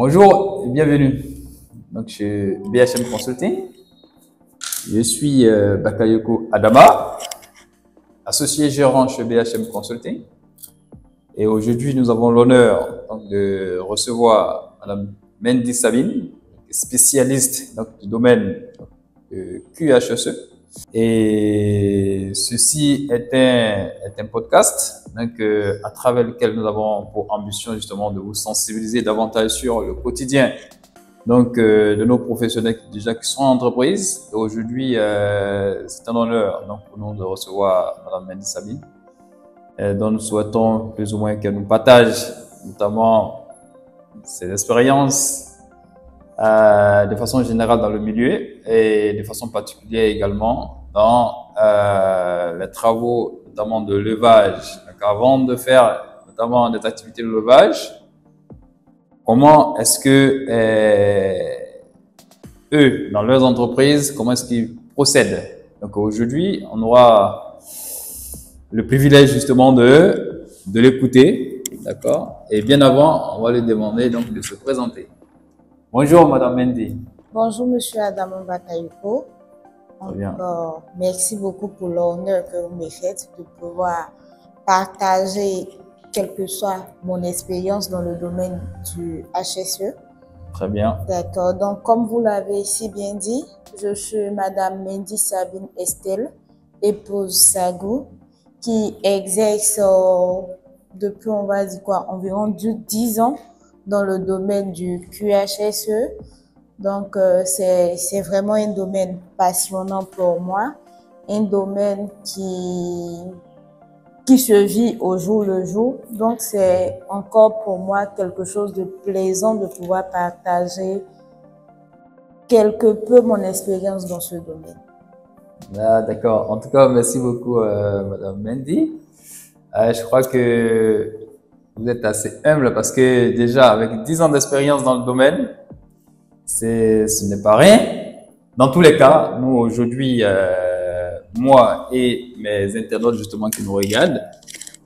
Bonjour et bienvenue. Donc, chez BHM Consulting, je suis Bakayoko Adama, associé gérant chez BHM Consulting. Et aujourd'hui, nous avons l'honneur de recevoir Madame Mendy Sabine, spécialiste du domaine de QHSE. Et ceci est un podcast à travers lequel nous avons pour ambition justement de vous sensibiliser davantage sur le quotidien de nos professionnels qui sont en entreprise. Aujourd'hui, c'est un honneur pour nous de recevoir Madame Mendy Sabine, dont nous souhaitons plus ou moins qu'elle nous partage notamment ses expériences de façon générale dans le milieu et de façon particulière également dans les travaux notamment de levage. Donc avant de faire notamment des activités de levage, comment est-ce que eux, dans leurs entreprises, comment est-ce qu'ils procèdent? Donc aujourd'hui, on aura le privilège justement de l'écouter, d'accord? Et bien avant, on va lui demander donc de se présenter. Bonjour Madame Mendy. Bonjour Monsieur Adama Bakayoko. Encore merci beaucoup pour l'honneur que vous me faites de pouvoir partager quelle que soit mon expérience dans le domaine du HSE. Très bien. D'accord. Donc comme vous l'avez si bien dit, je suis Madame Mendy Sabine Estelle, épouse Sagou, qui exerce depuis on va dire environ 10 ans dans le domaine du QHSE. Donc, c'est vraiment un domaine passionnant pour moi, un domaine qui se vit au jour le jour. Donc, c'est encore pour moi quelque chose de plaisant de pouvoir partager quelque peu mon expérience dans ce domaine. Ah, d'accord. En tout cas, merci beaucoup, Madame Mendy. Je crois que vous êtes assez humble parce que déjà, avec 10 ans d'expérience dans le domaine, ce n'est pas rien. Dans tous les cas, nous, aujourd'hui, moi et mes internautes justement qui nous regardent,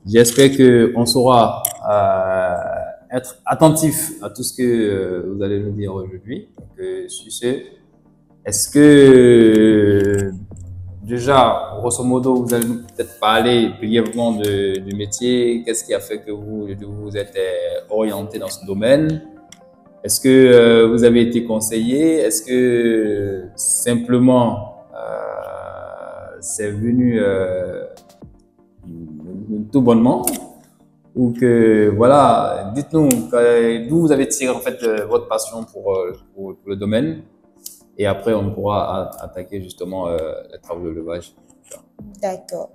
j'espère qu'on saura être attentif à tout ce que vous allez nous dire aujourd'hui. Donc, sur ce, est-ce que déjà, grosso modo, vous allez nous peut-être parler brièvement du métier. Qu'est-ce qui a fait que vous êtes orienté dans ce domaine? Est-ce que vous avez été conseillé? Est-ce que simplement c'est venu tout bonnement? Ou que, voilà, dites-nous d'où vous avez tiré en fait votre passion pour le domaine. Et après, on pourra attaquer justement les travaux de levage. D'accord.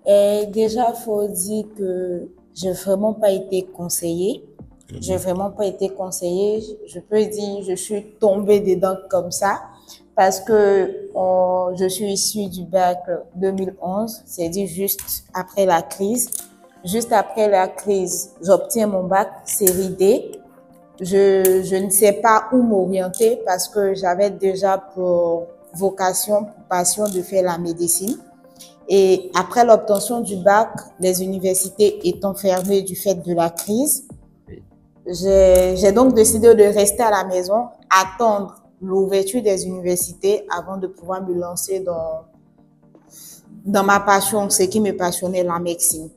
Et déjà, il faut dire que j'ai vraiment pas été conseillée. J'ai vraiment pas été conseillée. Je peux dire, je suis tombée dedans comme ça parce que je suis issue du bac 2011, c'est-à-dire juste après la crise. Juste après la crise, j'obtiens mon bac série D. Je ne sais pas où m'orienter parce que j'avais déjà pour vocation, pour passion de faire la médecine. Et après l'obtention du bac, les universités étant fermées du fait de la crise, j'ai donc décidé de rester à la maison, attendre l'ouverture des universités avant de pouvoir me lancer dans ma passion, ce qui me passionnait, la médecine.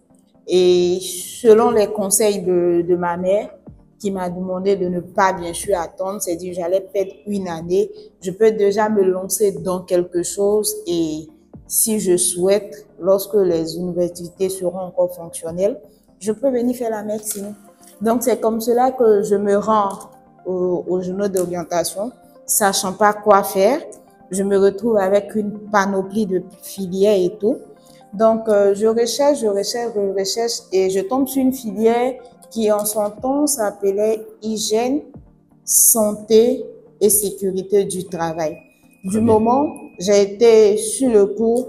Et selon les conseils de ma mère, qui m'a demandé de ne pas bien sûr attendre, c'est-à-dire j'allais perdre une année, je peux déjà me lancer dans quelque chose et si je souhaite, lorsque les universités seront encore fonctionnelles, je peux venir faire la médecine. Donc c'est comme cela que je me rends au journaux d'orientation, sachant pas quoi faire. Je me retrouve avec une panoplie de filières et tout. Donc je recherche et je tombe sur une filière qui en son temps s'appelait hygiène, santé et sécurité du travail. Du moment, j'ai été sur le coup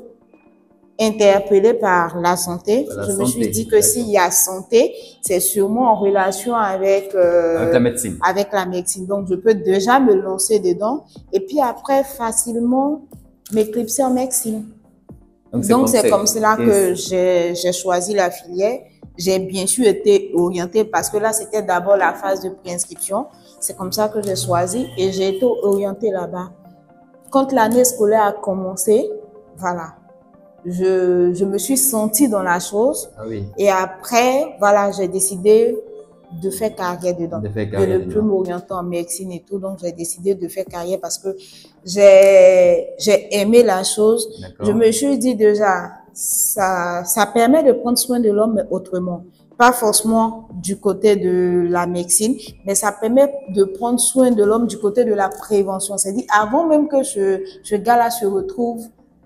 interpellée par la santé. Je me suis dit que s'il y a santé, c'est sûrement en relation avec la médecine. Avec la médecine. Donc, je peux déjà me lancer dedans et puis après, facilement m'éclipser en médecine. Donc, c'est comme cela que j'ai choisi la filière. j'ai bien sûr été orientée parce que là, c'était d'abord la phase de préinscription. C'est comme ça que j'ai choisi et j'ai été orientée là-bas. Quand l'année scolaire a commencé, voilà, je me suis sentie dans la chose. Ah oui. Et après, voilà, j'ai décidé de faire carrière dedans, de ne plus m'orienter en médecine et tout. Donc, j'ai décidé de faire carrière parce que j'ai aimé la chose. Je me suis dit déjà, ça permet de prendre soin de l'homme, mais autrement. Pas forcément du côté de la médecine, mais ça permet de prendre soin de l'homme du côté de la prévention. C'est-à-dire, avant même que ce gars-là se retrouve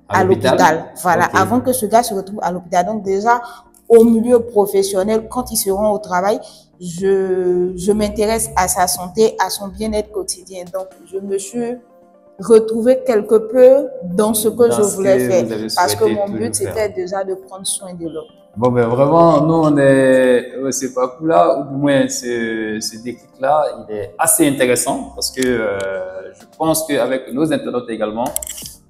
à l'hôpital. Voilà, okay. Avant que ce gars se retrouve à l'hôpital. Donc, déjà, au milieu professionnel, quand ils seront au travail, je m'intéresse à sa santé, à son bien-être quotidien. Donc, je me suis retrouvée quelque peu dans ce que je voulais faire. Parce que mon but, c'était déjà de prendre soin de l'homme. Bon, ben vraiment, nous, on est, c'est pas cool là, ou du moins, ce déclic-là, il est assez intéressant parce que je pense qu'avec nos internautes également,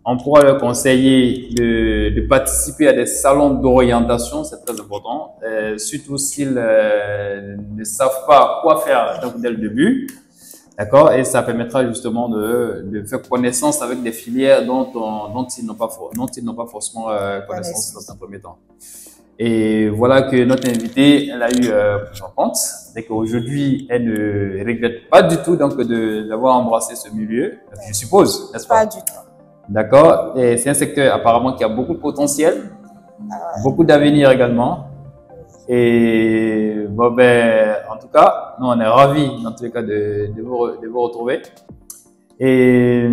on pourra leur conseiller de participer à des salons d'orientation, c'est très important, surtout s'ils ne savent pas quoi faire donc, dès le début. D'accord? Et ça permettra justement de faire connaissance avec des filières dont ils n'ont pas forcément connaissance dans un premier temps. Et voilà que notre invitée, elle a eu pris en compte, c'est qu'aujourd'hui, elle ne regrette pas du tout donc d'avoir embrassé ce milieu, je suppose, n'est-ce pas? Pas du tout. D'accord? Et c'est un secteur apparemment qui a beaucoup de potentiel, beaucoup d'avenir également. Et bon ben, en tout cas, nous on est ravis dans tous les cas de vous retrouver. Et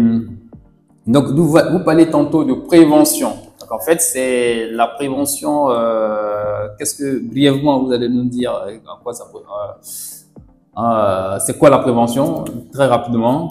donc vous parlez tantôt de prévention. Donc en fait, c'est la prévention. Qu'est-ce que brièvement vous allez nous dire en quoi ça c'est quoi la prévention très rapidement?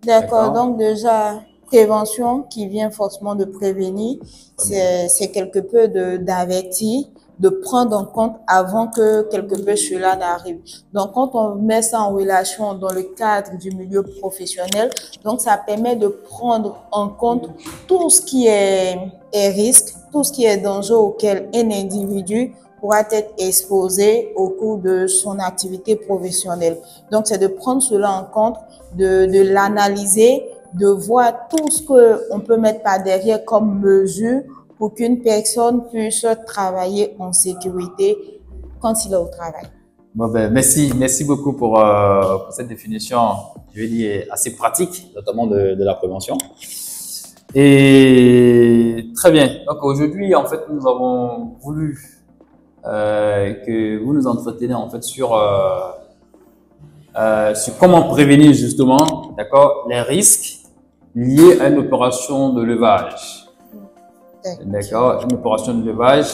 D'accord. Donc déjà prévention qui vient forcément de prévenir, c'est quelque peu d'avertir, de prendre en compte avant que quelque peu cela n'arrive. Donc, quand on met ça en relation dans le cadre du milieu professionnel, donc ça permet de prendre en compte tout ce qui est risque, tout ce qui est danger auquel un individu pourra être exposé au cours de son activité professionnelle. Donc, c'est de prendre cela en compte, de l'analyser, de voir tout ce qu'on peut mettre par derrière comme mesure pour qu'une personne puisse travailler en sécurité quand il est au travail. Bon ben, merci beaucoup pour cette définition, je vais dire, assez pratique, notamment de la prévention. Et très bien. Donc aujourd'hui, en fait, nous avons voulu que vous nous entreteniez en fait sur comment prévenir justement, d'accord, les risques liés à une opération de levage. D'accord, une opération de levage.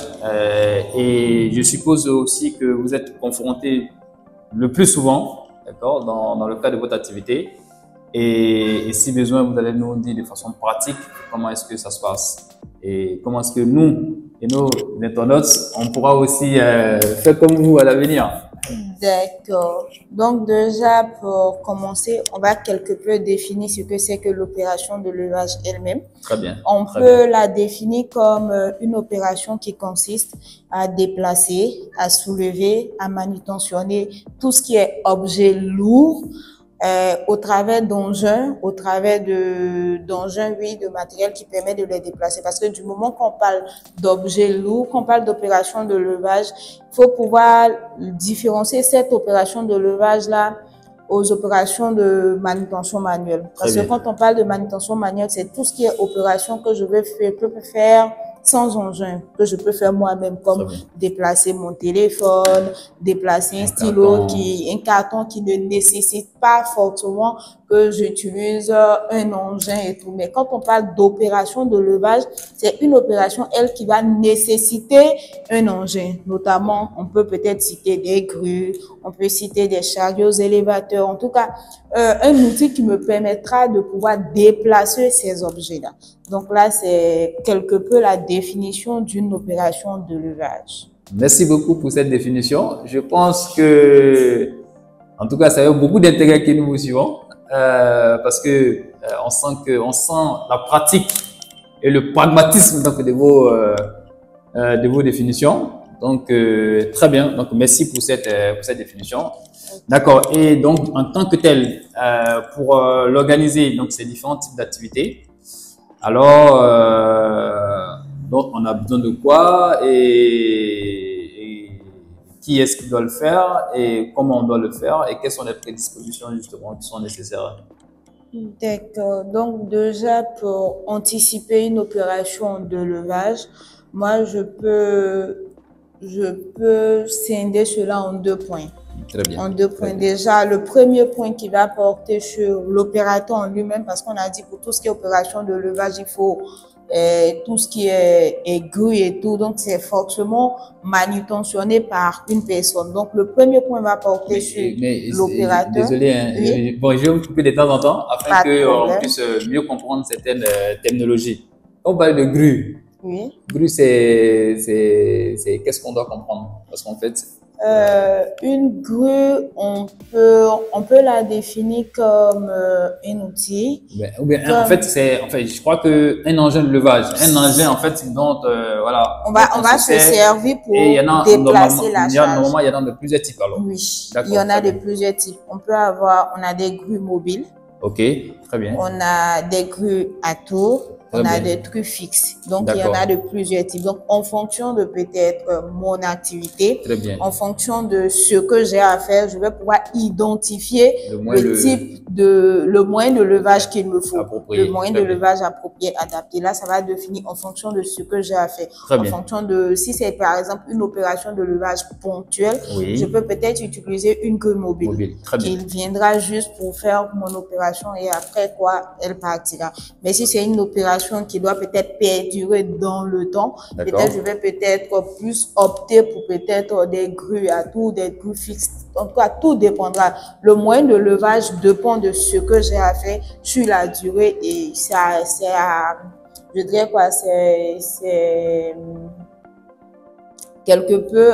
Et je suppose aussi que vous êtes confronté le plus souvent, d'accord, dans le cadre de votre activité. Et si besoin, vous allez nous dire de façon pratique comment est-ce que ça se passe. Et comment est-ce que nous et nos internautes, on pourra aussi faire comme vous à l'avenir. D'accord. Donc déjà, pour commencer, on va quelque peu définir ce que c'est que l'opération de levage elle-même. Très bien. On peut la définir comme une opération qui consiste à déplacer, à soulever, à manutentionner tout ce qui est objet lourd au travers d'engins, oui, de matériel qui permet de les déplacer. Parce que du moment qu'on parle d'objets lourds, qu'on parle d'opération de levage, il faut pouvoir différencier cette opération de levage-là aux opérations de manutention manuelle. Parce que quand on parle de manutention manuelle, c'est tout ce qui est opération que je peux faire sans engin, que je peux faire moi-même, comme déplacer mon téléphone, déplacer un carton qui ne nécessite pas forcément que j'utilise un engin et tout. Mais quand on parle d'opération de levage, c'est une opération, elle, qui va nécessiter un engin. Notamment, on peut peut-être citer des grues, on peut citer des chariots élévateurs, en tout cas, un outil qui me permettra de pouvoir déplacer ces objets-là. Donc là, c'est quelque peu la définition d'une opération de levage. Merci beaucoup pour cette définition. Je pense que, en tout cas, ça a beaucoup d'intérêt que nous vous suivons, parce que on sent la pratique et le pragmatisme donc de vos définitions. Donc, très bien. Donc, merci pour cette définition. D'accord. Et donc, en tant que tel, pour l'organiser, donc ces différents types d'activités, alors, donc on a besoin de quoi et qui est-ce qui doit le faire et comment on doit le faire et quelles sont les prédispositions justement qui sont nécessaires. D'accord. Donc déjà, pour anticiper une opération de levage, moi, je peux scinder cela en 2 points. Très bien. En 2 points. Déjà, le premier point qui va porter sur l'opérateur en lui-même, parce qu'on a dit pour tout ce qui est opération de levage, il faut tout ce qui est grue et tout. Donc, c'est forcément manutentionné par une personne. Donc, le premier point va porter sur l'opérateur. Désolé, hein, oui. Bon, je vais me couper de temps en temps afin qu'on puisse mieux comprendre certaines terminologies. On parle de grue. Oui. Grue, c'est qu'est-ce qu'on doit comprendre? Parce qu'en fait, une grue, on peut la définir comme un outil. Ou bien en fait, je crois que un engin de levage, un engin en fait dont voilà. On va se servir pour déplacer la charge. Normalement, il y en a de plusieurs types alors. Oui, il y en a de plusieurs types. On a des grues mobiles. Ok, très bien. On a des grues à tour. On a des trucs fixes. Donc, il y en a de plusieurs types. Donc, en fonction de peut-être mon activité, en fonction de ce que j'ai à faire, je vais pouvoir identifier le moyen de levage qu'il me faut. Le moyen de levage approprié, adapté. Là, ça va définir en fonction de ce que j'ai à faire. En fonction de, si c'est par exemple une opération de levage ponctuelle, je peux peut-être utiliser une grue mobile qui viendra juste pour faire mon opération et après quoi, elle partira. Mais si c'est une opération qui doit peut-être perdurer dans le temps, peut-être je vais peut-être plus opter pour peut-être des grues à tout, des grues fixes. En tout cas, tout dépendra. Le moyen de levage dépend de ce que j'ai à faire sur la durée et je dirais quoi, c'est quelque peu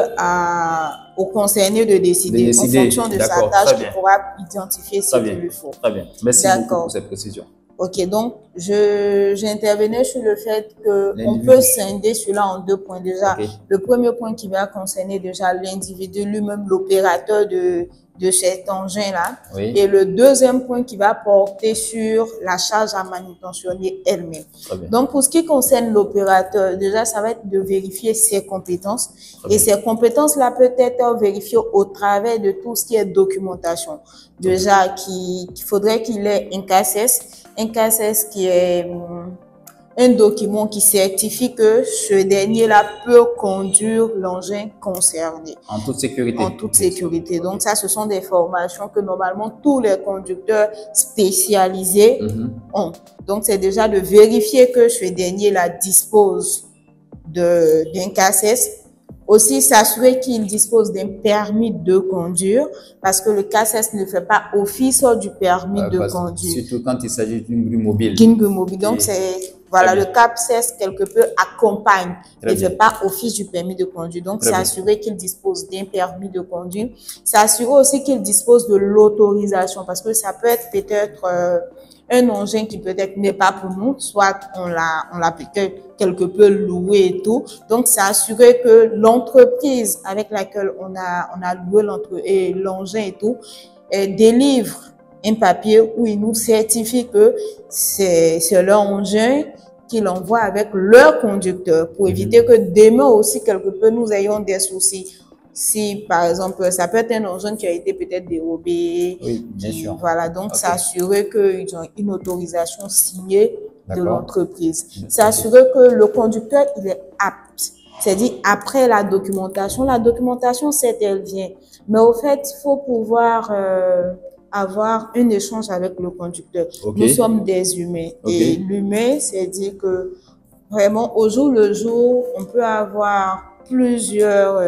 au concerné de décider. En fonction de sa tâche, il pourra identifier ce qu'il lui faut. Très bien. Merci beaucoup pour cette précision. Ok, donc j'intervenais sur le fait que on peut scinder cela en 2 points déjà. Le premier point qui va concerner déjà l'individu lui-même, l'opérateur de cet engin-là. Et le deuxième point qui va porter sur la charge à manutentionner elle-même. Donc, pour ce qui concerne l'opérateur, déjà, ça va être de vérifier ses compétences. Et ces compétences-là peut être vérifiées au travers de tout ce qui est documentation. Déjà, qu'il faudrait qu'il ait un CACES. Un CACES qui est un document qui certifie que ce dernier-là peut conduire l'engin concerné. En toute sécurité. En toute sécurité. Donc ça, ce sont des formations que normalement tous les conducteurs spécialisés ont. Donc c'est déjà de vérifier que ce dernier-là dispose d'un CACES. Aussi, s'assurer qu'il dispose d'un permis de conduire, parce que le CACES ne fait pas office du permis de conduire. Surtout quand il s'agit d'une grue mobile. Donc, voilà, le CACES, quelque peu, accompagne. Il ne fait pas office du permis de conduire. Donc, s'assurer qu'il dispose d'un permis de conduire. S'assurer aussi qu'il dispose de l'autorisation, parce que ça peut être peut-être un engin qui peut-être n'est pas pour nous, soit on l'a peut-être quelque peu loué et tout. Donc, c'est assurer que l'entreprise avec laquelle on a loué l'engin et tout, délivre un papier où il nous certifie que c'est leur engin qu'ils envoient avec leur conducteur pour éviter que demain aussi, quelque peu, nous ayons des soucis. Si, par exemple, ça peut être un engin qui a été peut-être dérobé. Oui, bien sûr. Voilà, donc s'assurer qu'ils ont une autorisation signée de l'entreprise. S'assurer que le conducteur, il est apte. C'est-à-dire, après la documentation, c'est elle vient. Mais au fait, il faut pouvoir avoir un échange avec le conducteur. Nous sommes des humains. Et l'humain, c'est dire que vraiment, au jour le jour, on peut avoir plusieurs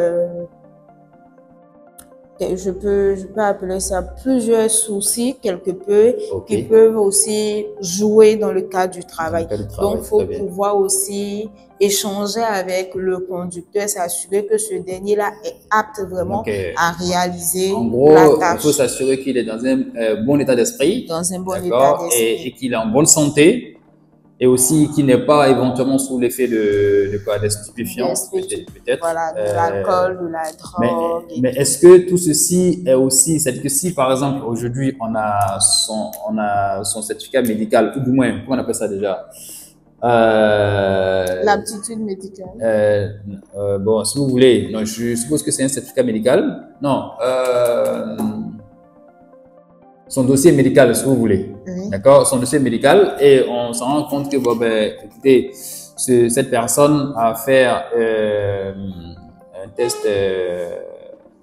je peux appeler ça plusieurs soucis quelque peu qui peuvent aussi jouer dans le cadre du travail. Donc, il faut pouvoir aussi échanger avec le conducteur, s'assurer que ce dernier-là est apte vraiment à réaliser la tâche. Il faut s'assurer qu'il est dans un bon état d'esprit. Dans un bon état d'esprit. Et qu'il est en bonne santé. et aussi qui n'est pas éventuellement sous l'effet de quoi, des stupéfiants, peut-être. Voilà, de l'alcool, de la drogue. Mais est-ce que tout ceci est aussi, c'est-à-dire que si par exemple aujourd'hui on a son certificat médical, ou du moins, comment on appelle ça déjà? L'aptitude médicale. Bon, si vous voulez, non, je suppose que c'est un certificat médical. Non, son dossier médical, si vous voulez. D'accord, son dossier médical, et on s'en rend compte que, bon, ben, écoutez, cette personne a fait un test,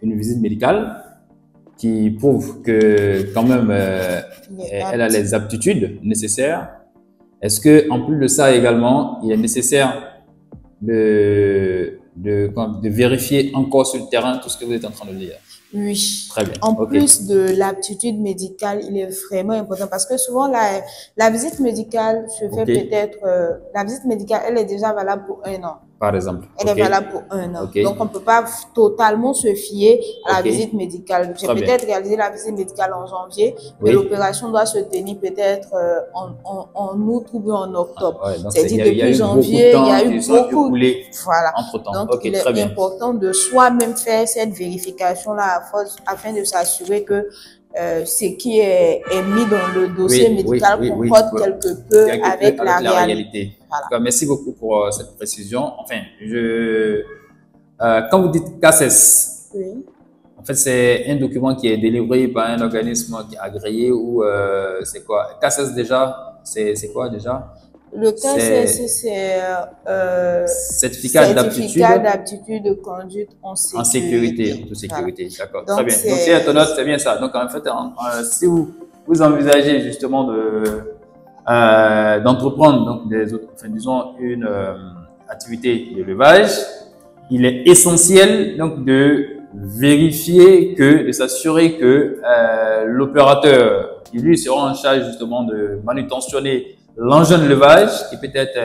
une visite médicale qui prouve que, quand même, elle a les aptitudes nécessaires. Est-ce que, en plus de ça également, il est nécessaire de vérifier encore sur le terrain tout ce que vous êtes en train de dire? Oui. Très bien. En plus de l'aptitude médicale, il est vraiment important parce que souvent la visite médicale se fait peut-être, la visite médicale, elle est déjà valable pour 1 an. Par exemple. Elle est valable pour 1 an. Donc, on ne peut pas totalement se fier à la visite médicale. J'ai peut-être réalisé la visite médicale en janvier, mais l'opération doit se tenir peut-être en août ou en octobre. C'est-à-dire depuis janvier, il y a eu beaucoup. Voilà. Donc, il est important de soi-même faire cette vérification-là afin de s'assurer que ce qui est mis dans le dossier médical concorde quelque peu avec la réalité. Voilà. Merci beaucoup pour cette précision. Enfin, quand vous dites CACES, en fait, c'est un document qui est délivré par un organisme qui est agréé ou c'est quoi? CACES déjà, c'est quoi déjà? Le CACES, c'est certificat d'aptitude de conduite en sécurité. En sécurité, en toute sécurité, d'accord. Très bien. Donc, c'est ton note, c'est bien ça. Donc, en fait, si vous envisagez justement d'entreprendre donc disons une activité d'élevage, il est essentiel donc de vérifier de s'assurer que l'opérateur qui lui sera en charge justement de manutentionner l'engin d'élevage, qui peut être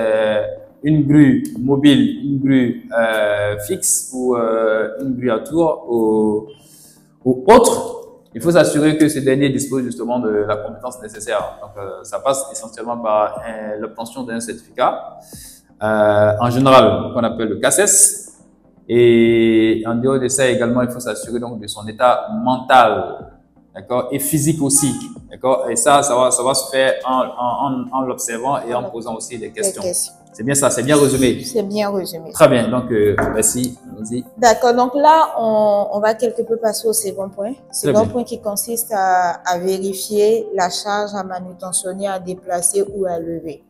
une grue mobile, une grue fixe ou une grue à tour ou autre, il faut s'assurer que ce dernier dispose justement de la compétence nécessaire. Donc, ça passe essentiellement par l'obtention d'un certificat, en général, qu'on appelle le CACES. Et en dehors de ça également, il faut s'assurer donc de son état mental, d'accord, et physique aussi, d'accord. Et ça va se faire en l'observant et en posant aussi des questions. C'est bien ça, c'est bien résumé. C'est bien résumé. Très bien, donc merci, allons-y. D'accord, donc là, on va quelque peu passer au second point. Second point qui consiste à vérifier la charge à manutentionner, à déplacer ou à lever.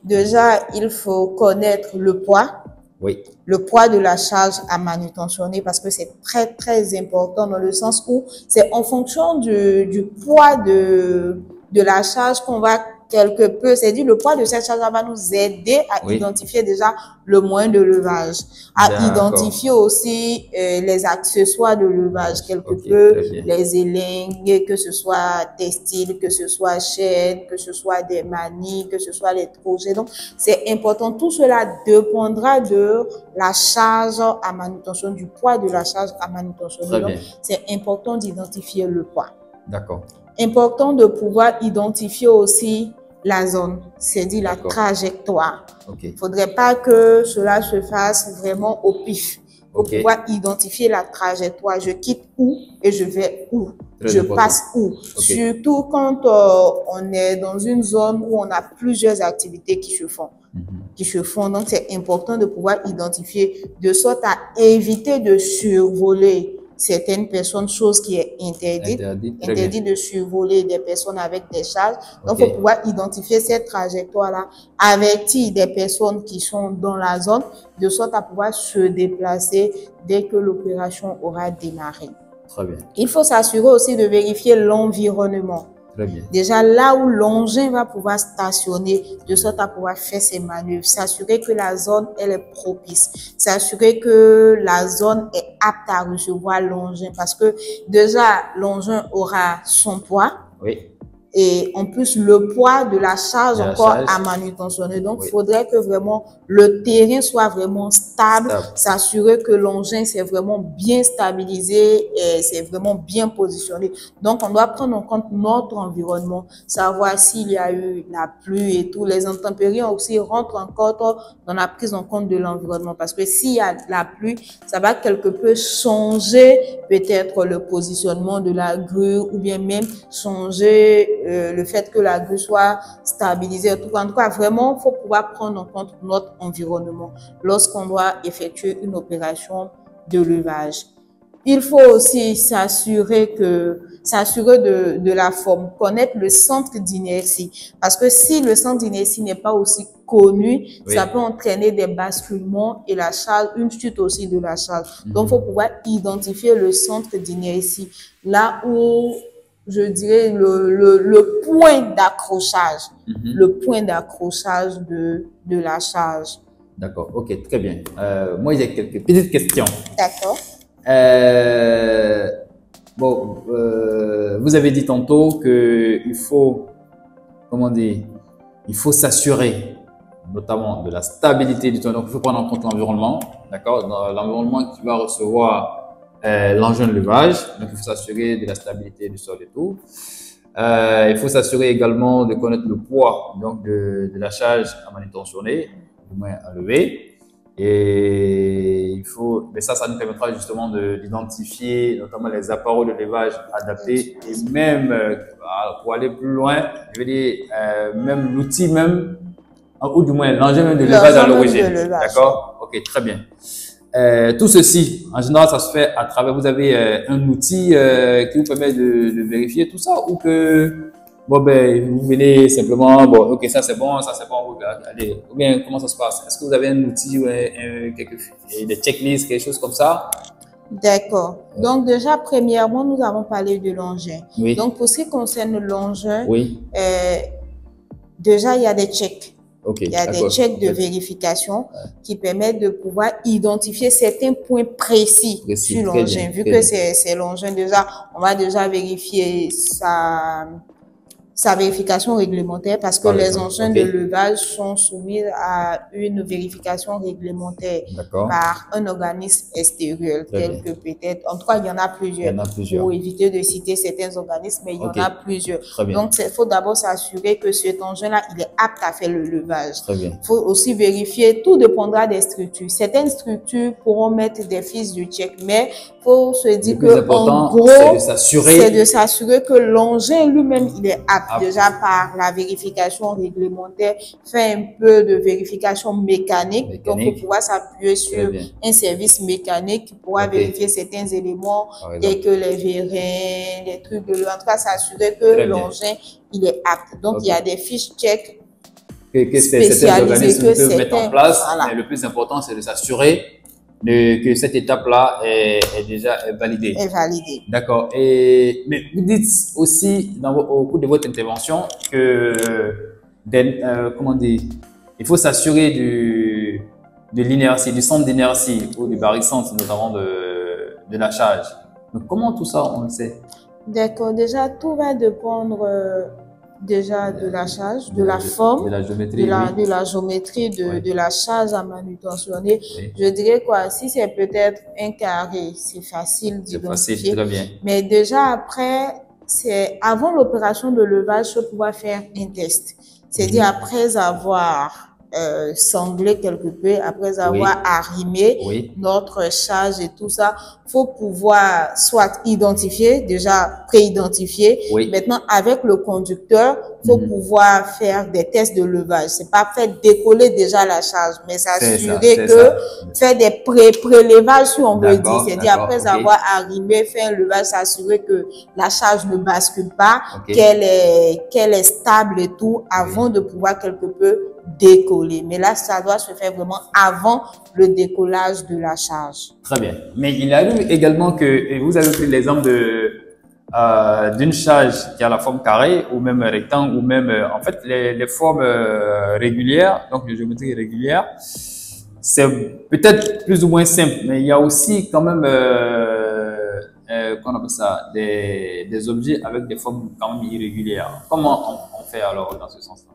Déjà, il faut connaître le poids. Oui. Le poids de la charge à manutentionner parce que c'est très, très important dans le sens où c'est en fonction du poids de la charge qu'on va quelque peu, c'est-à-dire le poids de cette charge va nous aider à identifier déjà le moyen de levage, à identifier aussi les accessoires de levage quelque peu, les élingues, que ce soit textile, que ce soit chaîne, que ce soit des manilles, que ce soit les trochets. Donc, c'est important. Tout cela dépendra de la charge à manutention, du poids de la charge à manutention. Donc, c'est important d'identifier le poids. D'accord. Important de pouvoir identifier aussi la zone, c'est-à-dire la trajectoire. Il ne faudrait pas que cela se fasse vraiment au pif. Pour pouvoir identifier la trajectoire, je quitte où et je vais où, je passe où. Surtout quand on est dans une zone où on a plusieurs activités qui se font. Donc, c'est important de pouvoir identifier de sorte à éviter de survoler certaines personnes, chose qui est interdit de survoler des personnes avec des charges. Donc, il faut pouvoir identifier cette trajectoire-là, avertir des personnes qui sont dans la zone, de sorte à pouvoir se déplacer dès que l'opération aura démarré. Très bien. Il faut s'assurer aussi de vérifier l'environnement. Déjà là où l'engin va pouvoir stationner, de sorte à pouvoir faire ses manœuvres, s'assurer que la zone elle est propice, s'assurer que la zone est apte à recevoir l'engin parce que déjà l'engin aura son poids. et en plus le poids de la charge encore à manutentionner. Donc, il faudrait que vraiment le terrain soit vraiment stable, s'assurer que l'engin c'est vraiment bien stabilisé et c'est vraiment bien positionné. Donc, on doit prendre en compte notre environnement, savoir s'il y a eu la pluie et tout. Les intempéries aussi rentrent encore dans la prise en compte de l'environnement, parce que s'il y a la pluie, ça va quelque peu changer peut-être le positionnement de la grue, ou bien même changer le fait que la grue soit stabilisée. En tout cas, vraiment, il faut pouvoir prendre en compte notre environnement lorsqu'on doit effectuer une opération de levage. Il faut aussi s'assurer de la forme, connaître le centre d'inertie. Parce que si le centre d'inertie n'est pas aussi connu, ça peut entraîner des basculements et la charge, une chute aussi de la charge. Donc, il faut pouvoir identifier le centre d'inertie. Là où, je dirais, le point d'accrochage, le point d'accrochage de la charge. D'accord, ok, très bien. Moi, j'ai quelques petites questions. D'accord. Vous avez dit tantôt que il faut, comment dire, il faut s'assurer notamment de la stabilité du toit. Donc, il faut prendre en compte l'environnement, d'accord, l'environnement qui va recevoir l'engin de levage. Donc, il faut s'assurer de la stabilité du sol et tout. Il faut s'assurer également de connaître le poids donc de la charge à manutentionner, du moins à lever. Et il faut, mais ça nous permettra justement d'identifier notamment les appareils de levage adaptés, et même pour aller plus loin, je veux dire même l'outil même, ou du moins l'engin même de levage à l'origine. D'accord? Ok, très bien. Tout ceci, en général, ça se fait à travers, vous avez un outil qui vous permet de vérifier tout ça, ou que bon, ben, vous venez simplement, bon, ok, ça c'est bon, allez, ou bien, comment ça se passe? Est-ce que vous avez un outil, des checklists, quelque chose comme ça? D'accord. Donc, déjà, premièrement, nous avons parlé de l'engin. Oui. Donc, pour ce qui concerne l'engin, oui. Déjà, il y a des checks. Okay, il y a des checks de vérification qui permettent de pouvoir identifier certains points précis sur l'engin. Vu que c'est l'engin, déjà, on va déjà vérifier sa vérification réglementaire, parce que les engins de levage sont soumis à une vérification réglementaire par un organisme extérieur, tel que peut-être, en tout cas, il y en a plusieurs. Pour éviter de citer certains organismes, mais il y en a plusieurs. Donc, il faut d'abord s'assurer que cet engin-là, il est apte à faire le levage. Il faut aussi vérifier, tout dépendra des structures. Certaines structures pourront mettre des fiches de check, mais il faut se dire que, en gros, c'est de s'assurer que l'engin lui-même, il est apte. Déjà par la vérification réglementaire, fait un peu de vérification mécanique. Donc, il faut pouvoir s'appuyer sur un service mécanique qui pourra vérifier certains éléments, tels que les vérins, les trucs de l'eau. En tout cas, s'assurer que l'engin, il est apte. Donc, il y a des fiches check que certains organismes peuvent mettre en place. Mais le plus important, c'est de s'assurer que cette étape-là est déjà validée. Est validée. D'accord. Mais vous dites aussi au cours de votre intervention que, comment dire, il faut s'assurer de l'inertie, du centre d'inertie ou du barycentre, notamment de la charge. Donc, comment tout ça, on le sait? D'accord. Déjà, tout va dépendre déjà de la charge, de la forme, de la géométrie, de la charge à manutentionner. Je dirais quoi, si c'est peut-être un carré, c'est facile d'identifier. Mais déjà après, c'est avant l'opération de levage, je peux pouvoir faire un test. C'est-à-dire après avoir sanglé quelque peu, après avoir arrimé notre charge et tout ça, faut pouvoir soit identifier, déjà pré-identifier. Maintenant, avec le conducteur, faut pouvoir faire des tests de levage. C'est pas faire décoller déjà la charge, mais s'assurer que faire des prélevages, si on veut dire. C'est-à-dire après avoir arrimé, faire un levage, s'assurer que la charge ne bascule pas, qu'elle est stable et tout, avant de pouvoir quelque peu décoller. Mais là, ça doit se faire vraiment avant le décollage de la charge. Très bien. Mais il arrive également que, vous avez pris l'exemple d'une charge qui a la forme carrée ou même rectangle ou même, en fait, les formes régulières, donc les géométries régulières, c'est peut-être plus ou moins simple, mais il y a aussi quand même, qu'on appelle appelle ça, des objets avec des formes quand même irrégulières. Comment on fait alors dans ce sens-là?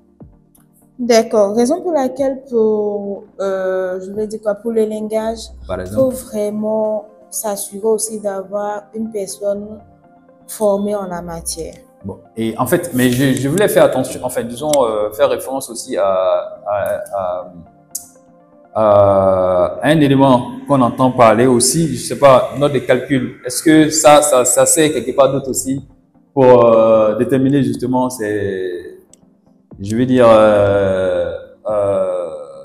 D'accord. Raison pour laquelle je vais dire quoi, pour le langage, Par il faut exemple? vraiment s'assurer aussi d'avoir une personne formée en la matière. Bon. Et en fait, mais je voulais faire attention, enfin, disons, faire référence aussi à un élément qu'on entend parler aussi, je sais pas, note de calcul. Est-ce que ça sert quelque part d'autre aussi pour déterminer justement je veux dire,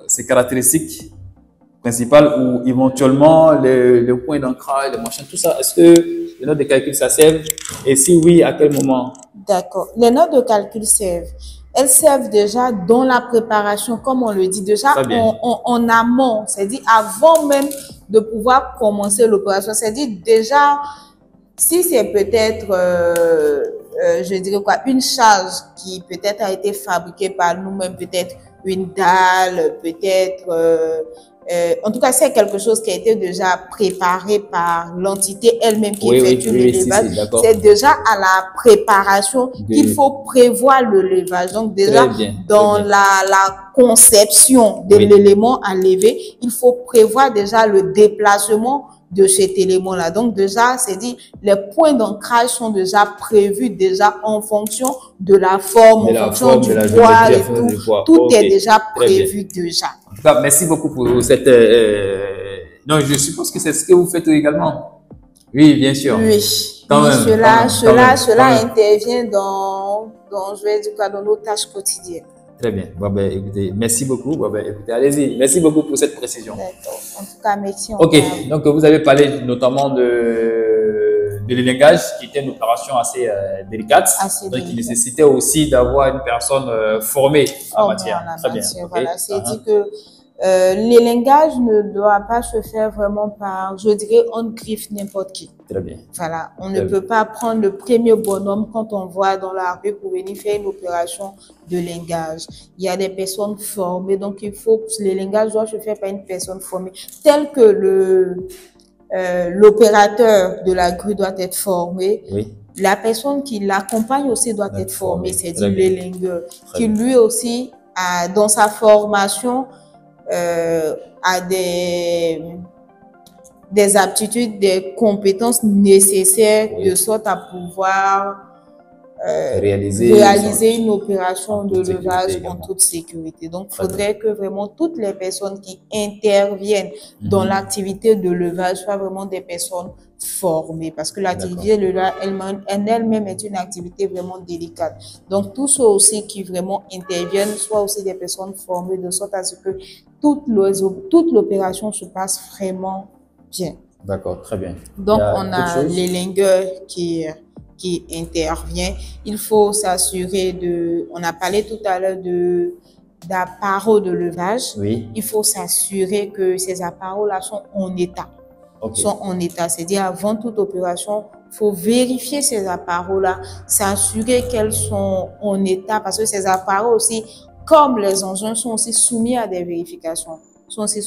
ces caractéristiques principales ou éventuellement le point d'ancrage, les machins, tout ça. Est-ce que les notes de calcul, ça sert? Et si oui, à quel moment? D'accord. Les notes de calcul servent. Elles servent déjà dans la préparation, comme on le dit, déjà Très bien. en amont, c'est-à-dire avant même de pouvoir commencer l'opération. C'est-à-dire déjà, si c'est peut-être, je dirais quoi, une charge qui peut-être a été fabriquée par nous-mêmes, peut-être une dalle, peut-être, en tout cas, c'est quelque chose qui a été déjà préparé par l'entité elle-même qui Oui, oui, effectue oui, le oui, si, levage. d'accord. C'est déjà à la préparation qu'il faut prévoir le levage. Donc déjà, Très bien, dans très bien. la conception de Oui. l'élément à lever, il faut prévoir déjà le déplacement de cet élément-là. Donc déjà, c'est dit, les points d'ancrage sont déjà prévus déjà en fonction de la forme, De en la fonction forme, du de la poids géométrie, et en fonction tout. du poids. Tout Ok, est déjà très bien. prévu déjà. En tout cas, merci beaucoup pour cette. Non, je suppose que c'est ce que vous faites également. Oui, bien sûr. Oui, Quand oui, même, cela quand même. intervient je vais dire quoi, dans nos tâches quotidiennes. Très bien. Bon, ben, écoutez, merci beaucoup. Bon, ben, écoutez, allez-y. Merci beaucoup pour cette précision. D'accord. En tout cas, merci Ok, encore à vous. donc vous avez parlé notamment de l'élégage, qui était une opération assez délicate, Assez donc qui délicat. nécessitait aussi d'avoir une personne formée en Formé matière. en la Très bien. matière. Ok. Voilà, c'est dit Uh-huh. que l'élingage ne doit pas se faire vraiment par, je dirais, on griffe n'importe qui. Très bien. Voilà, on ne Très bien. peut pas prendre le premier bonhomme quand on voit dans la rue pour venir faire une opération de lingage. Il y a des personnes formées, donc il faut que le lingage doit se faire par une personne formée, tel que l'opérateur de la grue doit être formé. Oui. La personne qui l'accompagne aussi doit être formée, c'est Très dit bien. le lingueur, Très qui bien. lui aussi a, dans sa formation, a des aptitudes, des compétences nécessaires Oui. de sorte à pouvoir Réaliser une opération en de toute sécurité levage en également. toute sécurité. Donc, il Très faudrait que vraiment toutes les personnes qui interviennent dans l'activité de levage soient vraiment des personnes formées, parce que l'activité de levage elle-même est une activité vraiment délicate. Donc, tous ceux aussi qui vraiment interviennent soient aussi des personnes formées, de sorte à ce que toute l'opération se passe vraiment bien. D'accord, très bien. Donc, Il y a on d'autres a choses? l'élingueur qui intervient. Il faut s'assurer on a parlé tout à l'heure d'appareils de levage. Oui. Il faut s'assurer que ces appareils-là sont en état. Ok. Sont en état. C'est-à-dire, avant toute opération, il faut vérifier ces appareils-là, s'assurer qu'elles sont en état, parce que ces appareils aussi, comme les engins, sont aussi soumis à des vérifications. Donc, il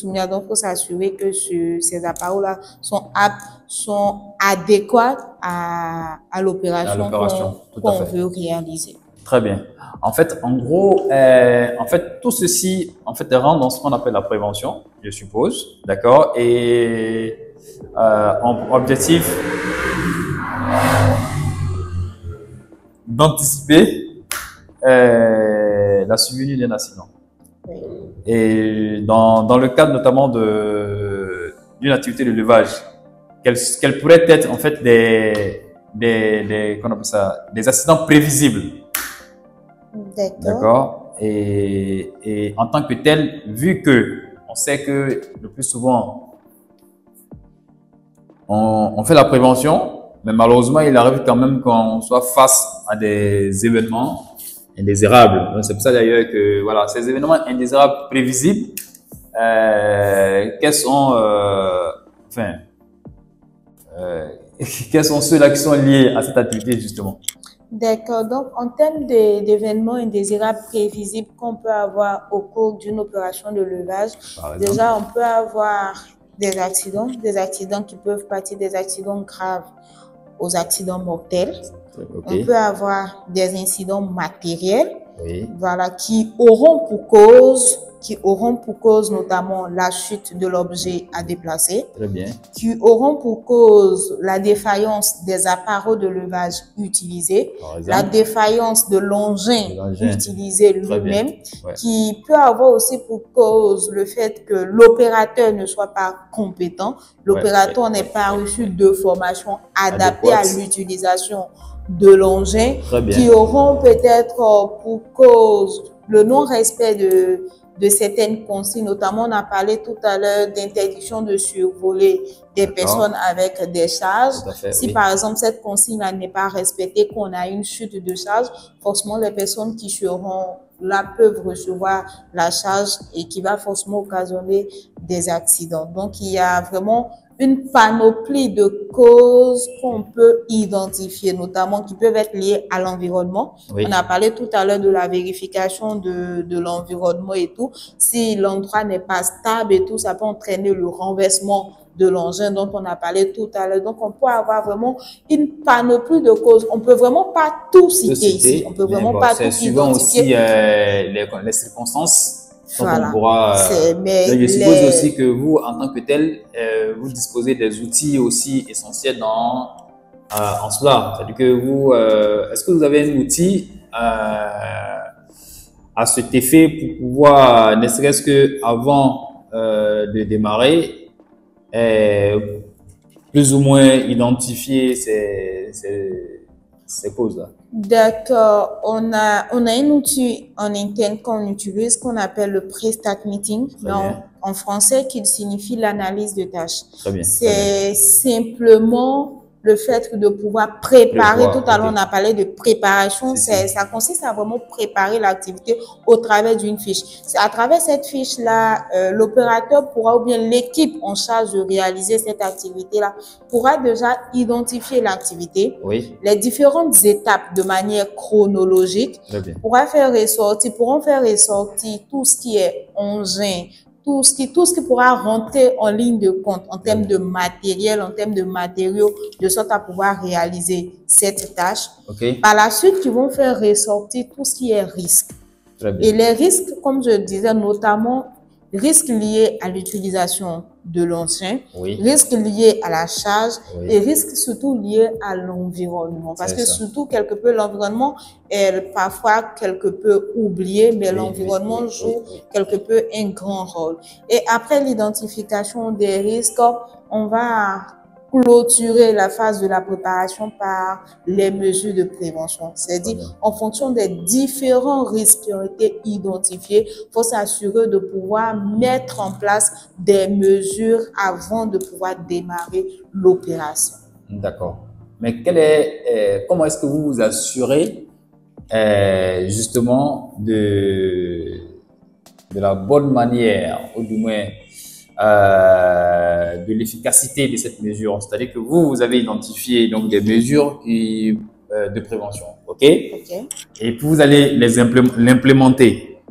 faut s'assurer que ces appareils-là sont aptes, sont adéquats à l'opération qu'on veut réaliser. Très bien. En fait, en gros, tout ceci, en fait, rentre dans ce qu'on appelle la prévention, je suppose, d'accord. Et en objectif d'anticiper la survenue d'un accident. Oui. Et dans le cadre notamment d'une activité de levage, quels pourraient être en fait qu'on appelle ça, des accidents prévisibles. D'accord. Et en tant que tel, vu que on sait que le plus souvent on fait la prévention, mais malheureusement il arrive quand même qu'on soit face à des événements indésirables. C'est pour ça d'ailleurs que voilà, ces événements indésirables prévisibles, quels sont quels sont ceux-là qui sont liés à cette activité justement? D'accord. Donc, en termes d'événements indésirables prévisibles qu'on peut avoir au cours d'une opération de levage, déjà, on peut avoir des accidents qui peuvent partir des accidents graves. aux accidents mortels. Okay. On peut avoir des incidents matériels, Oui. voilà, qui auront pour cause notamment la chute de l'objet à déplacer, Très bien. qui auront pour cause la défaillance des appareils de levage utilisés, la défaillance de l'engin utilisé lui-même, ouais. Qui peut avoir aussi pour cause le fait que l'opérateur ne soit pas compétent, l'opérateur n'ait pas reçu de formation adaptée à l'utilisation de l'engin, qui auront peut-être pour cause le non-respect de certaines consignes. Notamment, on a parlé tout à l'heure d'interdiction de survoler des personnes avec des charges. Si par exemple cette consigne-là n'est pas respectée, qu'on a une chute de charge, forcément les personnes qui seront là peuvent recevoir la charge et qui va forcément occasionner des accidents. Donc il y a vraiment une panoplie de causes qu'on peut identifier, notamment qui peuvent être liées à l'environnement. Oui. On a parlé tout à l'heure de la vérification de l'environnement et tout. Si l'endroit n'est pas stable et tout, ça peut entraîner le renversement de l'engin dont on a parlé tout à l'heure. Donc, on peut avoir vraiment une panoplie de causes. On peut vraiment pas tout citer ici. On peut vraiment pas tout identifier. Suivant aussi les circonstances. Voilà. On pourra, je suppose aussi que vous, en tant que tel, vous disposez des outils aussi essentiels en cela. C'est-à-dire que vous, est-ce que vous avez un outil à cet effet pour pouvoir, ne serait-ce que avant de démarrer, plus ou moins identifier ces causes-là? D'accord. On a un outil en interne qu'on utilise, qu'on appelle le pre-start meeting, en français, qui signifie l'analyse de tâches. C'est simplement le fait de pouvoir préparer. Tout à l'heure, on a parlé de préparation. Ça consiste à vraiment préparer l'activité au travers d'une fiche. À travers cette fiche-là, l'opérateur pourra, ou bien l'équipe en charge de réaliser cette activité-là, pourra déjà identifier l'activité, les différentes étapes de manière chronologique, pourront faire ressortir tout ce qui est engin, tout ce qui pourra rentrer en ligne de compte en termes de matériel, en termes de matériaux, de sorte à pouvoir réaliser cette tâche. Par la suite, ils vont faire ressortir tout ce qui est risque. Et les risques, comme je disais, notamment risques liés à l'utilisation de l'engin, risques liés à la charge et risques surtout liés à l'environnement. Parce que surtout, quelque peu, l'environnement est parfois quelque peu oublié, mais l'environnement joue quelque peu un grand rôle. Et après l'identification des risques, on va clôturer la phase de la préparation par les mesures de prévention. C'est-à-dire, en fonction des différents risques qui ont été identifiés, il faut s'assurer de pouvoir mettre en place des mesures avant de pouvoir démarrer l'opération. D'accord. Mais comment est-ce que vous vous assurez justement de la bonne manière, ou du moins de l'efficacité de cette mesure? C'est-à-dire que vous avez identifié donc des mesures de prévention, et puis vous allez l'implémenter.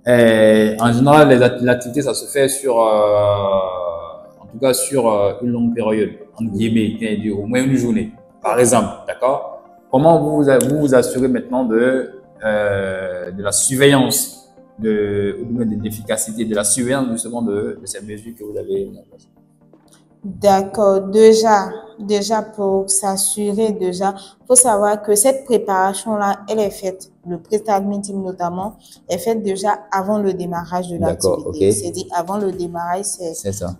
En général, l'activité, ça se fait en tout cas sur une longue période, entre guillemets, au moins une journée, par exemple, d'accord? Comment vous vous assurez maintenant de la surveillance, de l'efficacité, de la surveillance justement de ces mesures que vous avez mises en place? D'accord. Déjà pour s'assurer, faut savoir que cette préparation-là, elle est faite, le pre-start meeting notamment, est faite déjà avant le démarrage de l'activité. C'est-à-dire avant le démarrage,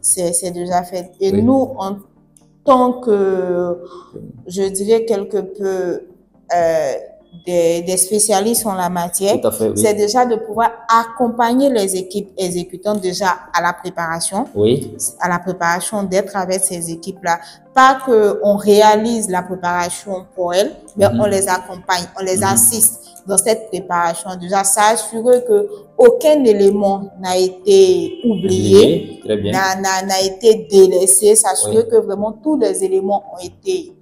c'est déjà fait. Et nous, en tant que, je dirais quelque peu, des spécialistes en la matière, c'est déjà de pouvoir accompagner les équipes exécutantes déjà à la préparation, d'être avec ces équipes-là. Pas que on réalise la préparation pour elles, mais on les accompagne, on les assiste dans cette préparation. Déjà, s'assurer que aucun élément n'a été oublié, n'a été délaissé, s'assurer que vraiment tous les éléments ont été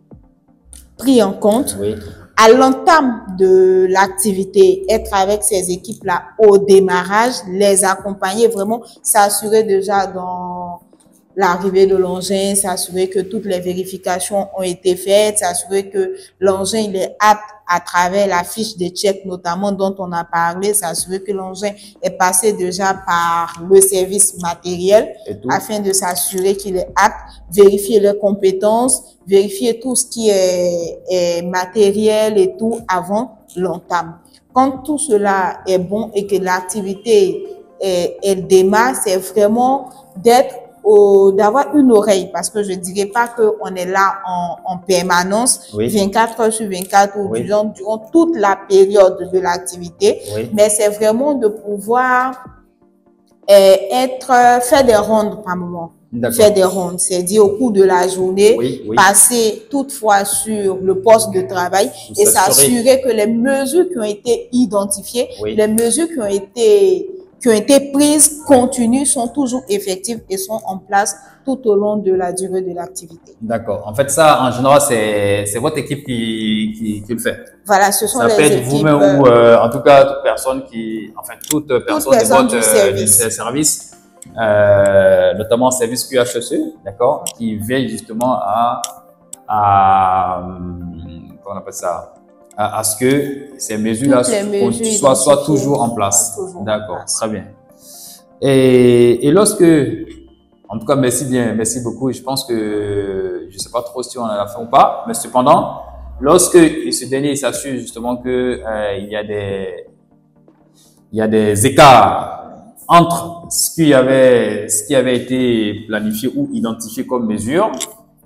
pris en compte. À l'entame de l'activité, être avec ces équipes-là au démarrage, les accompagner, vraiment s'assurer déjà dans l'arrivée de l'engin, s'assurer que toutes les vérifications ont été faites, s'assurer que l'engin il est apte à travers la fiche de check notamment dont on a parlé, s'assurer que l'engin est passé déjà par le service matériel afin de s'assurer qu'il est apte, vérifier les compétences, vérifier tout ce qui est matériel et tout avant l'entame. Quand tout cela est bon et que l'activité elle démarre, c'est vraiment d'avoir une oreille, parce que je dirais pas qu'on est là en permanence, 24 heures sur 24 ou durant toute la période de l'activité, mais c'est vraiment de pouvoir faire des rondes par moment. Faire des rondes, c'est-à-dire au cours de la journée, passer toutefois sur le poste de travail et s'assurer que les mesures qui ont été identifiées, les mesures qui ont été prises continuent, sont toujours effectives et sont en place tout au long de la durée de l'activité. D'accord. En fait, ça, en général, c'est votre équipe qui le fait. Voilà, ce sont les équipes. Ça peut être vous-même ou, en toute personne de votre service, notamment service QHSE, d'accord, qui veille justement comment on appelle ça, à ce que ces mesures-là soient toujours en place. D'accord, très bien. Et lorsque, en tout cas, merci beaucoup. Je pense que, je sais pas trop si on a la fin ou pas, mais cependant, lorsque ce dernier s'assure justement que il y a des écarts entre ce qui avait été planifié ou identifié comme mesure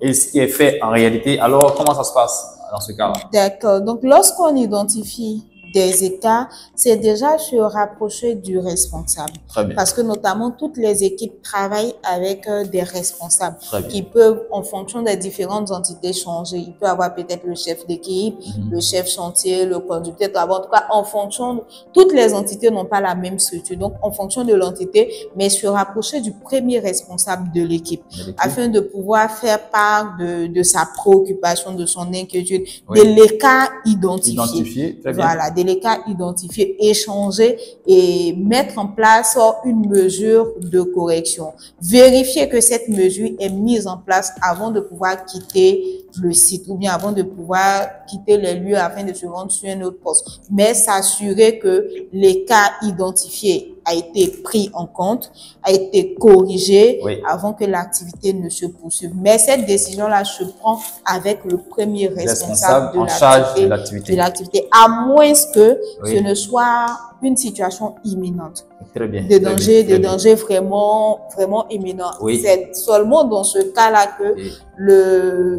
et ce qui est fait en réalité, alors comment ça se passe dans ce cas-là? D'accord. Donc, lorsqu'on identifie des écarts, c'est déjà se rapprocher du responsable. Très bien. Parce que notamment, toutes les équipes travaillent avec des responsables qui peuvent, en fonction des différentes entités, changer. Il peut avoir peut-être le chef d'équipe, le chef chantier, le conducteur. En tout cas, en fonction toutes les entités n'ont pas la même structure. Donc, en fonction de l'entité, mais se rapprocher du premier responsable de l'équipe afin de pouvoir faire part de sa préoccupation, de son inquiétude, de l'écart identifié. Très bien. Voilà, les cas identifiés, échanger et mettre en place une mesure de correction. Vérifier que cette mesure est mise en place avant de pouvoir quitter le site ou bien avant de pouvoir quitter les lieux afin de se rendre sur un autre poste. Mais s'assurer que les cas identifiés a été pris en compte, a été corrigé avant que l'activité ne se poursuive. Mais cette décision-là se prend avec le premier responsable de l'activité, à moins que ce ne soit une situation imminente. Très bien. De danger vraiment imminent. C'est seulement dans ce cas-là que le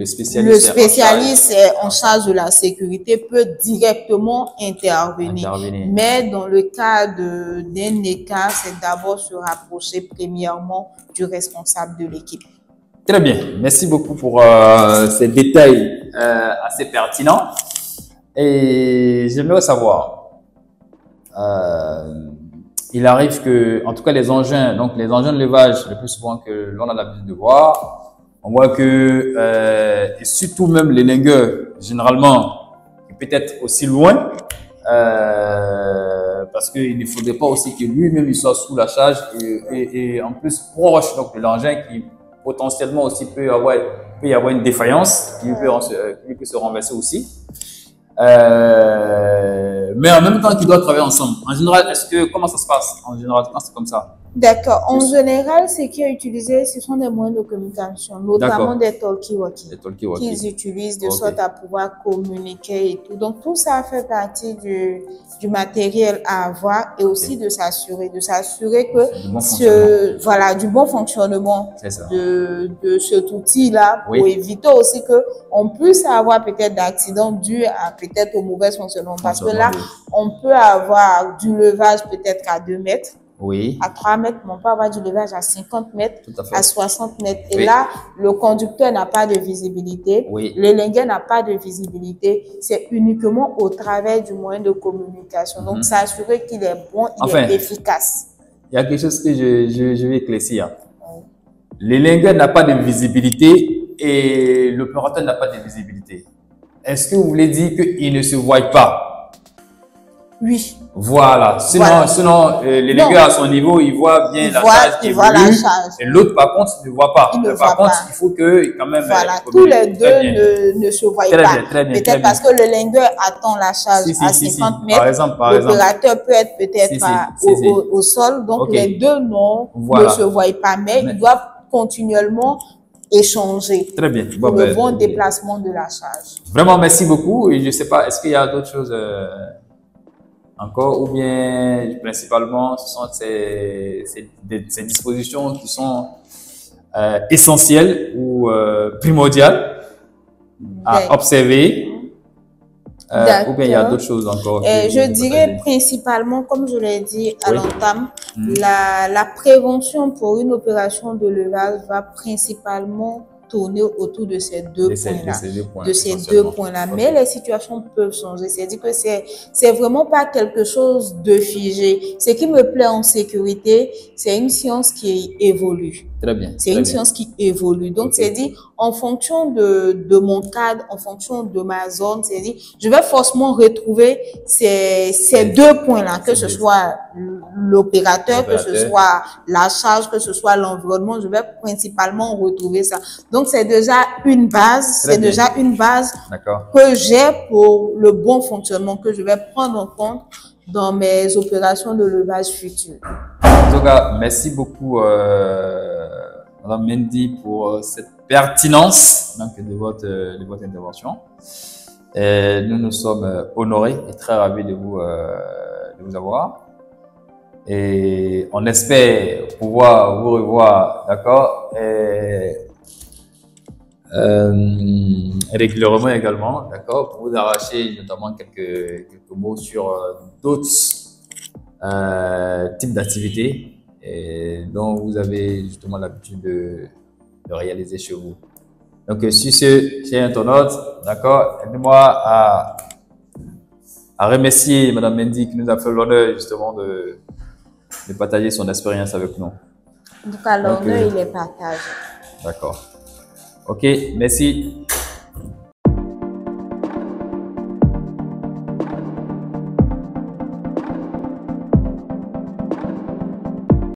spécialiste en charge de la sécurité peut directement intervenir. Mais dans le cas d'un écart, c'est d'abord se rapprocher premièrement du responsable de l'équipe. Très bien. Merci beaucoup pour ces détails assez pertinents. Et j'aimerais savoir, il arrive que, en tout cas les engins de levage, le plus souvent que l'on a l'habitude de voir, on voit que, et surtout même les lingueurs, généralement, peut-être aussi loin, parce qu'il ne faudrait pas aussi que lui-même il soit sous la charge et en plus proche donc de l'engin qui potentiellement aussi peut y avoir une défaillance qui peut se renverser aussi. Mais en même temps qu'ils doivent travailler ensemble. En général, comment ça se passe en général quand c'est comme ça? D'accord. En général, ce qui est utilisé, ce sont des moyens de communication, notamment des talkie-walkie qu'ils utilisent de sorte à pouvoir communiquer et tout. Donc, tout ça fait partie du matériel à avoir et aussi de s'assurer que du bon fonctionnement de cet outil-là pour éviter aussi que on puisse avoir peut-être d'accidents dus à peut-être au mauvais fonctionnement. Parce que là, on peut avoir du levage peut-être à 2 mètres. À 3 mètres, mais on peut avoir du levage à 50 mètres, à 60 mètres. Et là, le conducteur n'a pas de visibilité, le lingueur n'a pas de visibilité. C'est uniquement au travers du moyen de communication. Donc, s'assurer qu'il est bon, il est efficace. Il y a quelque chose que je vais éclaircir. Le lingueur n'a pas de visibilité et l'opérateur n'a pas de visibilité. Est-ce que vous voulez dire qu'il ne se voit pas? Oui. Voilà. Sinon, Voilà. sinon l'élégué à son niveau, il voit bien la charge qui voit la évolue. charge. Et l'autre, par contre, il ne voit pas. Il ne Par voit contre, pas. il faut que, quand même, Voilà, il tous communique. les Très bien. deux ne se voient Très pas. bien, très bien, très Peut-être bien. parce que le lingueur attend la charge à 50 Par mètres. exemple. L'opérateur peut être peut-être Si. au sol. Donc, Ok. les deux Voilà. ne se voient pas, mais ils doivent continuellement échanger Très bien. pour le bon déplacement de la charge. Vraiment, merci beaucoup. Et je ne sais pas, est-ce qu'il y a d'autres choses encore, ou bien principalement, ce sont ces dispositions qui sont essentielles ou primordiales à observer, ou bien il y a d'autres choses encore. Je dirais principalement, comme je l'ai dit à l'entame, la prévention pour une opération de levage va principalement tourner autour de ces deux points-là. Mais les situations peuvent changer. C'est-à-dire que c'est vraiment pas quelque chose de figé. Ce qui me plaît en sécurité, c'est une science qui évolue. Très bien. C'est une science qui évolue. Donc, c'est dit, en fonction de mon cadre, en fonction de ma zone, c'est dit, je vais forcément retrouver ces deux points-là, que ce soit l'opérateur, que ce soit la charge, que ce soit l'environnement, je vais principalement retrouver ça. Donc, c'est déjà une base, que j'ai pour le bon fonctionnement, que je vais prendre en compte dans mes opérations de levage futures. En tout cas, merci beaucoup, Madame Mendy, pour cette pertinence donc, de votre intervention. Et nous nous sommes honorés et très ravis de vous avoir. Et on espère pouvoir vous revoir, d'accord, régulièrement également, d'accord, pour vous arracher notamment quelques mots sur d'autres types d'activités dont vous avez justement l'habitude de réaliser chez vous. Donc, sur ce, cher internaute, d'accord, aidez-moi à remercier Madame Mendy qui nous a fait l'honneur justement de partager son expérience avec nous. En tout cas, l'honneur, il est partagé. D'accord. Ok, merci.